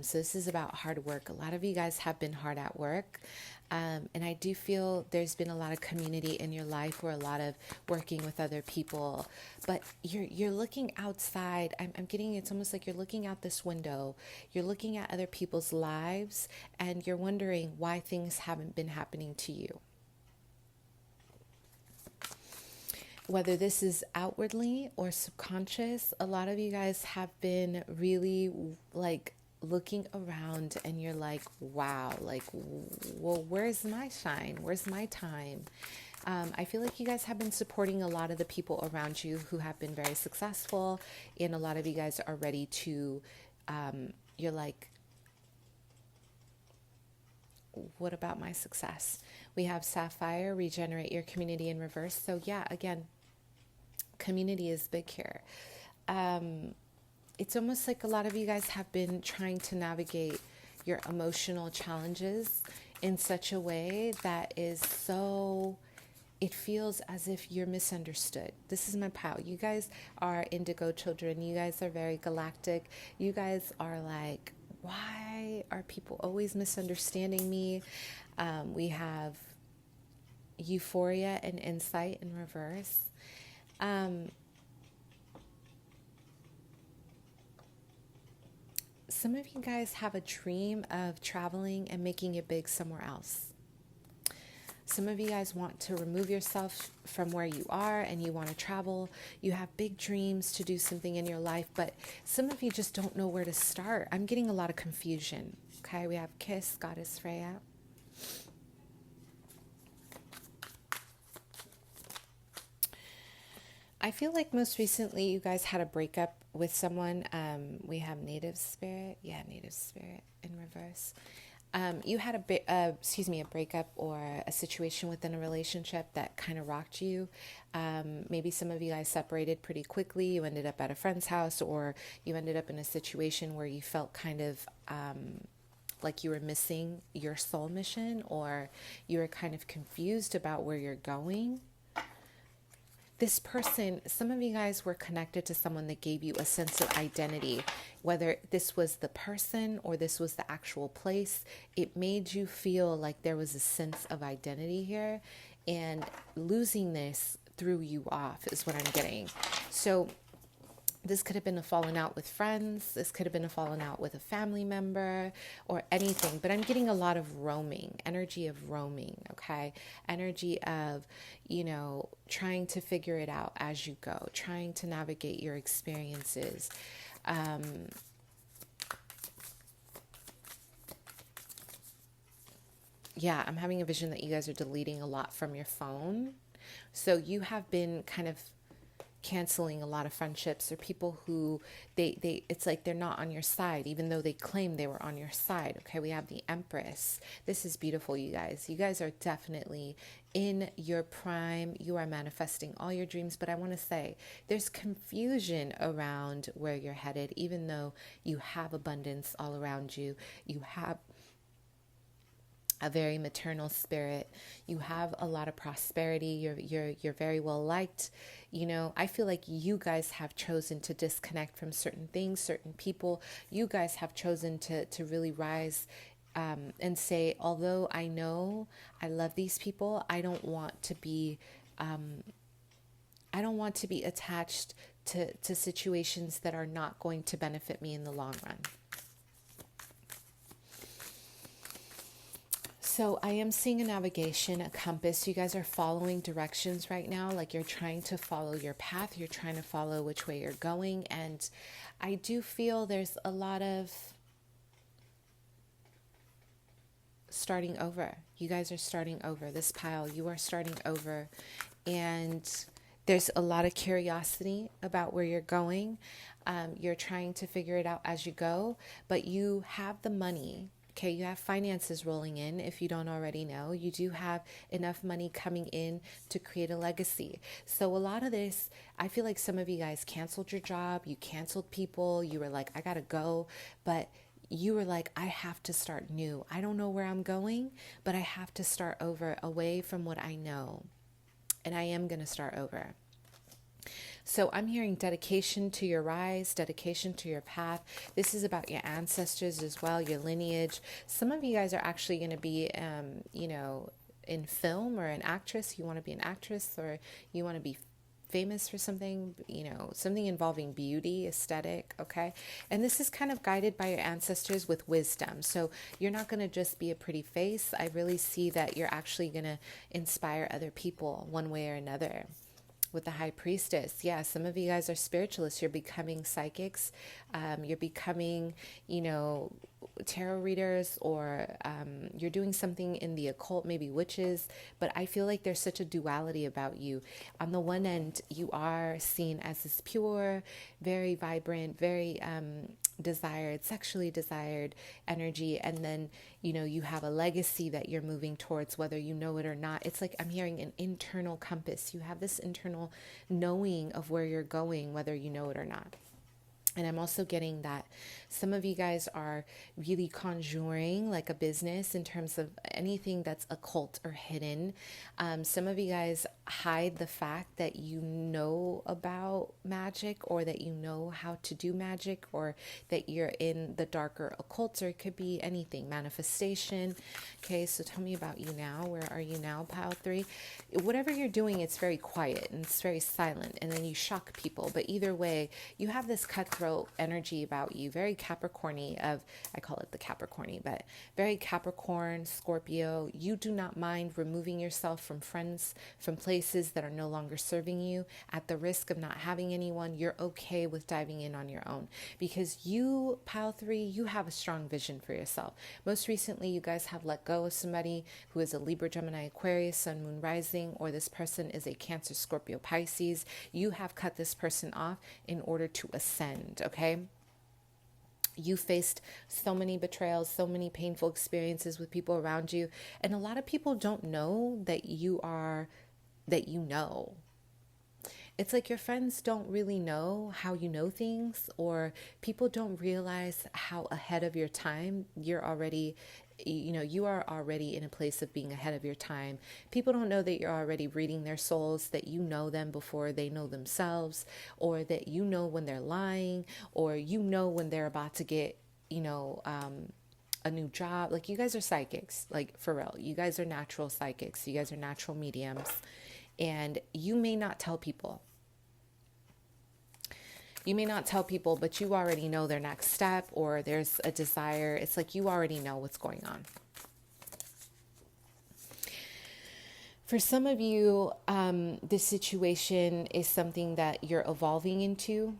So this is about hard work. A lot of you guys have been hard at work. And I do feel there's been a lot of community in your life, or a lot of working with other people, but you're looking outside. I'm getting, it's almost like you're looking out this window, you're looking at other people's lives, and you're wondering why things haven't been happening to you. Whether this is outwardly or subconscious, a lot of you guys have been really like looking around, and you're like, wow, like, well, where's my shine? Where's my time? I feel like you guys have been supporting a lot of the people around you who have been very successful, and a lot of you guys are ready to, you're like, what about my success? We have Sapphire, regenerate your community in reverse. So yeah, again, community is big here. It's almost like a lot of you guys have been trying to navigate your emotional challenges in such a way that is so, it feels as if you're misunderstood. This is my pal. You guys are indigo children. You guys are very galactic. You guys are like, why are people always misunderstanding me? We have euphoria and insight in reverse. Some of you guys have a dream of traveling and making it big somewhere else. Some of you guys want to remove yourself from where you are and you want to travel. You have big dreams to do something in your life, but some of you just don't know where to start. I'm getting a lot of confusion. Okay, we have Kiss, Goddess Freya. I feel like most recently you guys had a breakup with someone. We have Native Spirit. Yeah, Native Spirit in reverse. You had a breakup or a situation within a relationship that kind of rocked you. Maybe some of you guys separated pretty quickly. You ended up at a friend's house, or you ended up in a situation where you felt kind of like you were missing your soul mission, or you were kind of confused about where you're going. this person, some of you guys were connected to someone that gave you a sense of identity, whether this was the person or this was the actual place. It made you feel like there was a sense of identity here, and losing this threw you off is what I'm getting. So this could have been a falling out with friends. This could have been a falling out with a family member or anything. But I'm getting a lot of roaming, energy of roaming, okay? Energy of, trying to figure it out as you go, trying to navigate your experiences. Yeah, I'm having a vision that you guys are deleting a lot from your phone. So you have been kind of canceling a lot of friendships or people who it's like they're not on your side, even though they claim they were on your side. Okay, we have the Empress. This is beautiful, you guys. You guys are definitely in your prime. You are manifesting all your dreams, but I want to say there's confusion around where you're headed, even though you have abundance all around you. You have a very maternal spirit. You have a lot of prosperity. You're very well liked. I feel like you guys have chosen to disconnect from certain things, certain people. You guys have chosen to really rise and say, although I know I love these people, I don't want to be attached to situations that are not going to benefit me in the long run. So I am seeing a navigation, a compass. You guys are following directions right now. Like you're trying to follow your path. You're trying to follow which way you're going. And I do feel there's a lot of starting over. You guys are starting over. This pile, you are starting over. And there's a lot of curiosity about where you're going. You're trying to figure it out as you go. But you have the money. Okay, you have finances rolling in. If you don't already know, you do have enough money coming in to create a legacy. So a lot of this, I feel like some of you guys canceled your job, you canceled people, you were like, I gotta go, but you were like, I have to start new. I don't know where I'm going, but I have to start over, away from what I know. And I am gonna start over. So I'm hearing dedication to your rise, dedication to your path. This is about your ancestors as well, your lineage. Some of you guys are actually going to be, in film or an actress. You want to be an actress, or you want to be famous for something, something involving beauty, aesthetic, okay? And this is kind of guided by your ancestors with wisdom. So you're not going to just be a pretty face. I really see that you're actually going to inspire other people one way or another. With the High Priestess, yeah, some of you guys are spiritualists. You're becoming psychics. You're becoming, tarot readers, or you're doing something in the occult, maybe witches. But I feel like there's such a duality about you. On the one end, you are seen as this pure, very vibrant, very desired, sexually desired energy. And then, you have a legacy that you're moving towards, whether you know it or not. It's like I'm hearing an internal compass. You have this internal knowing of where you're going, whether you know it or not. And I'm also getting that some of you guys are really conjuring like a business in terms of anything that's occult or hidden. Some of you guys hide the fact that you know about magic, or that you know how to do magic, or that you're in the darker occult, or it could be anything, manifestation. Okay, so tell me about you now. Where are you now, Pile 3? Whatever you're doing, it's very quiet and it's very silent, and then you shock people. But either way, you have this cutthroat energy about you, very Capricorny I call it the Capricorny, but very Capricorn, Scorpio. You do not mind removing yourself from friends, from places that are no longer serving you at the risk of not having anyone. You're okay with diving in on your own, because you, Pile 3, you have a strong vision for yourself. Most recently, you guys have let go of somebody who is a Libra, Gemini, Aquarius, Sun, Moon, Rising, or this person is a Cancer, Scorpio, Pisces. You have cut this person off in order to ascend. Okay, you faced so many betrayals, so many painful experiences with people around you, and a lot of people don't know that you know. It's like your friends don't really know how you know things, or people don't realize how ahead of your time you're already you are already in a place of being ahead of your time. People don't know that you're already reading their souls, that you know them before they know themselves, or that you know when they're lying, or you know when they're about to get, a new job. Like, you guys are psychics, like, for real. You guys are natural psychics. You guys are natural mediums. And you may not tell people. You may not tell people, but you already know their next step, or there's a desire. It's like you already know what's going on. For some of you, this situation is something that you're evolving into.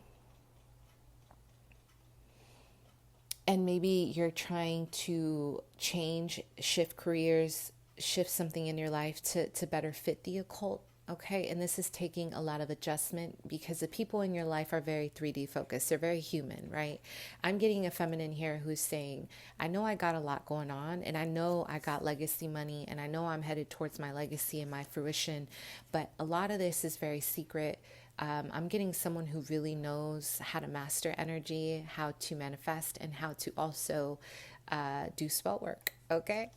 And maybe you're trying to change, shift careers, shift something in your life to better fit the occult. Okay. And this is taking a lot of adjustment because the people in your life are very 3D focused. They're very human, right? I'm getting a feminine here who's saying, I know I got a lot going on, and I know I got legacy money, and I know I'm headed towards my legacy and my fruition, but a lot of this is very secret. I'm getting someone who really knows how to master energy, how to manifest, and how to also do spell work. Okay.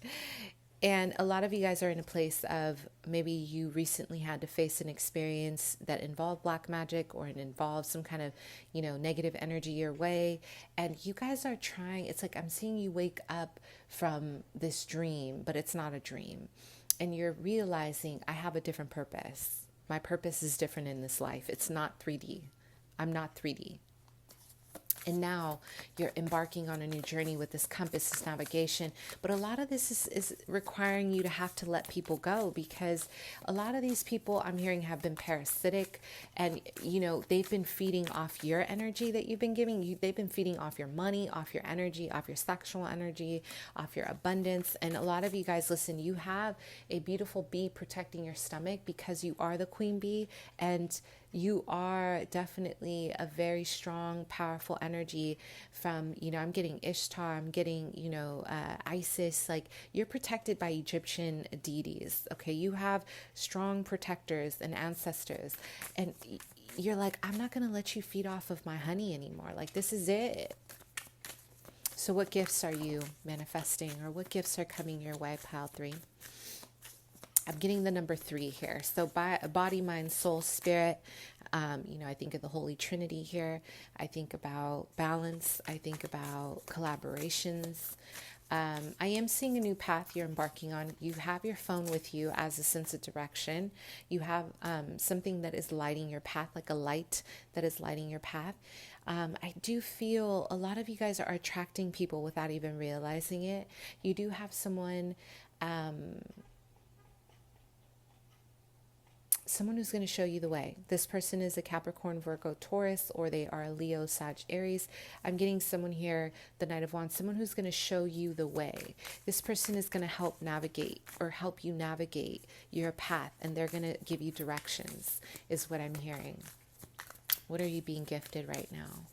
And a lot of you guys are in a place of maybe you recently had to face an experience that involved black magic, or it involved some kind of, negative energy your way. And you guys are trying, it's like I'm seeing you wake up from this dream, but it's not a dream. And you're realizing, I have a different purpose. My purpose is different in this life. It's not 3D. I'm not 3D. And now you're embarking on a new journey with this compass, this navigation. But a lot of this is requiring you to have to let people go, because a lot of these people I'm hearing have been parasitic, and, they've been feeding off your energy that you've been giving. They've been feeding off your money, off your energy, off your sexual energy, off your abundance. And a lot of you guys, listen, you have a beautiful bee protecting your stomach because you are the queen bee, and you are definitely a very strong, powerful energy from, I'm getting Ishtar, I'm getting, Isis. Like, you're protected by Egyptian deities. Okay. You have strong protectors and ancestors, and you're like, I'm not going to let you feed off of my honey anymore. Like, this is it. So what gifts are you manifesting, or what gifts are coming your way, pile 3? I'm getting the number 3 here. So body, mind, soul, spirit. I think of the Holy Trinity here. I think about balance. I think about collaborations. I am seeing a new path you're embarking on. You have your phone with you as a sense of direction. You have something that is lighting your path, like a light that is lighting your path. I do feel a lot of you guys are attracting people without even realizing it. You do have someone who's going to show you the way. This person is a Capricorn, Virgo, Taurus, or they are a Leo, Sag, Aries. I'm getting someone here, the Knight of Wands, someone who's going to show you the way. This person is going to help you navigate your path, and they're going to give you directions, is what I'm hearing. What are you being gifted right now?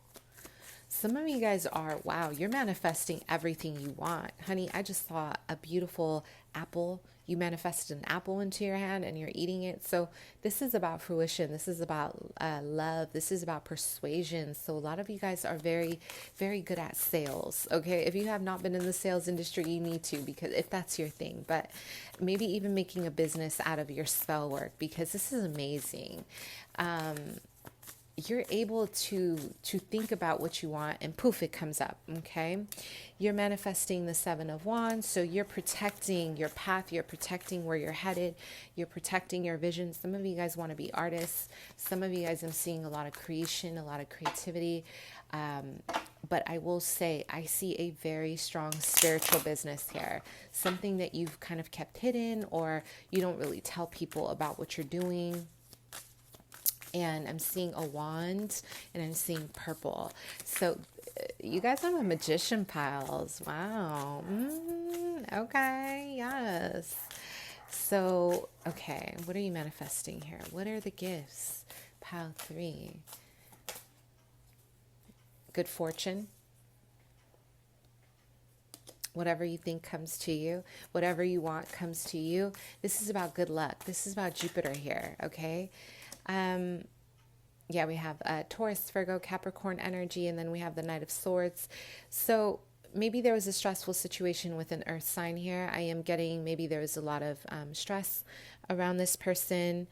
Some of you guys are, wow, you're manifesting everything you want. Honey, I just saw a beautiful apple. You manifested an apple into your hand and you're eating it. So this is about fruition. This is about love. This is about persuasion. So a lot of you guys are very, very good at sales. Okay. If you have not been in the sales industry, you need to, because if that's your thing, but maybe even making a business out of your spell work, because this is amazing. You're able to think about what you want, and poof, it comes up. Okay. You're manifesting the 7 of Wands. So you're protecting your path. You're protecting where you're headed. You're protecting your vision. Some of you guys want to be artists. Some of you guys, I'm seeing a lot of creation, a lot of creativity. But I will say, I see a very strong spiritual business here. Something that you've kind of kept hidden, or you don't really tell people about what you're doing. And I'm seeing a wand, and I'm seeing purple. So you guys have a magician, piles. Wow. Okay. Yes. So, okay. What are you manifesting here? What are the gifts? Pile 3. Good fortune. Whatever you think comes to you. Whatever you want comes to you. This is about good luck. This is about Jupiter here. Okay. We have Taurus, Virgo, Capricorn energy, and then we have the Knight of Swords. So maybe there was a stressful situation with an earth sign here. I am getting maybe there was a lot of stress around this person.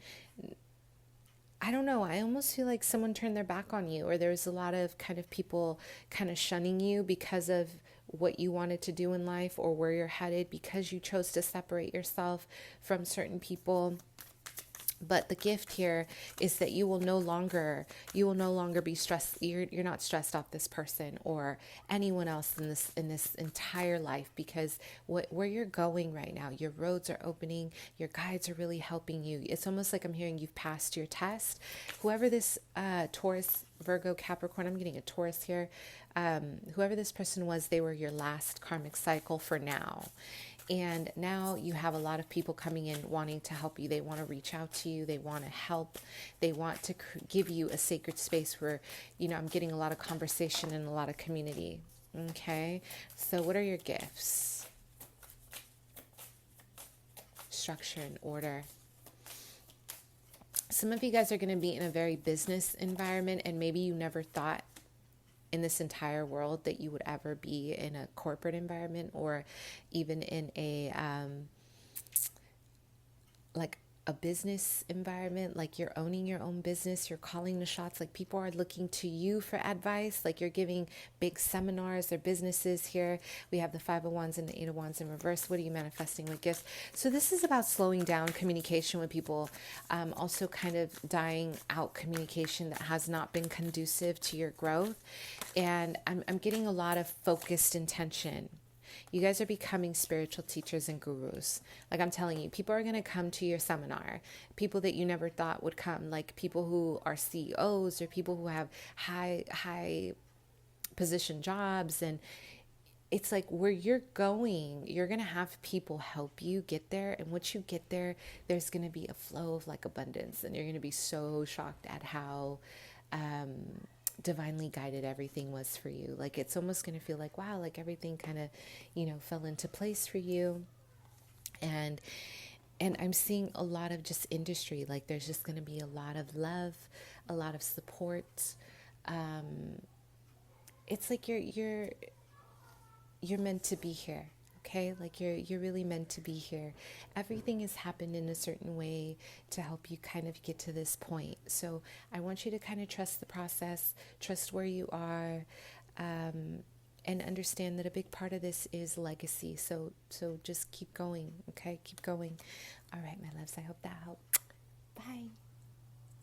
I don't know. I almost feel like someone turned their back on you, or there's a lot of kind of people kind of shunning you because of what you wanted to do in life or where you're headed, because you chose to separate yourself from certain people. But the gift here is that you will no longer be stressed. You're not stressed off this person or anyone else in this entire life, because where you're going right now, your roads are opening, your guides are really helping you. It's almost like I'm hearing you've passed your test. Whoever this Taurus, Virgo, Capricorn, I'm getting a Taurus here. Whoever this person was, they were your last karmic cycle for now. And now you have a lot of people coming in wanting to help you. They want to reach out to you. They want to help. They want to give you a sacred space where, I'm getting a lot of conversation and a lot of community. Okay. So what are your gifts? Structure and order. Some of you guys are going to be in a very business environment, and maybe you never thought in this entire world that you would ever be in a corporate environment, or even in a like a business environment, like you're owning your own business, you're calling the shots, like people are looking to you for advice, like you're giving big seminars or businesses here. We have the 5 of Wands and the 8 of Wands in reverse. What are you manifesting with gifts? So this is about slowing down communication with people, also kind of dying out communication that has not been conducive to your growth. And I'm getting a lot of focused intention. You guys are becoming spiritual teachers and gurus. Like I'm telling you, people are going to come to your seminar. People that you never thought would come, like people who are CEOs or people who have high position jobs. And it's like where you're going, you're going to have people help you get there. And once you get there, there's going to be a flow of like abundance. And you're going to be so shocked at how divinely guided everything was for you. Like it's almost going to feel like, wow, like everything kind of, fell into place for you. And I'm seeing a lot of just industry, like there's just going to be a lot of love, a lot of support. It's like you're meant to be here. Okay, like you're really meant to be here. Everything has happened in a certain way to help you kind of get to this point. So I want you to kind of trust the process, trust where you are, and understand that a big part of this is legacy. So just keep going. Okay, keep going. All right, my loves. I hope that helped.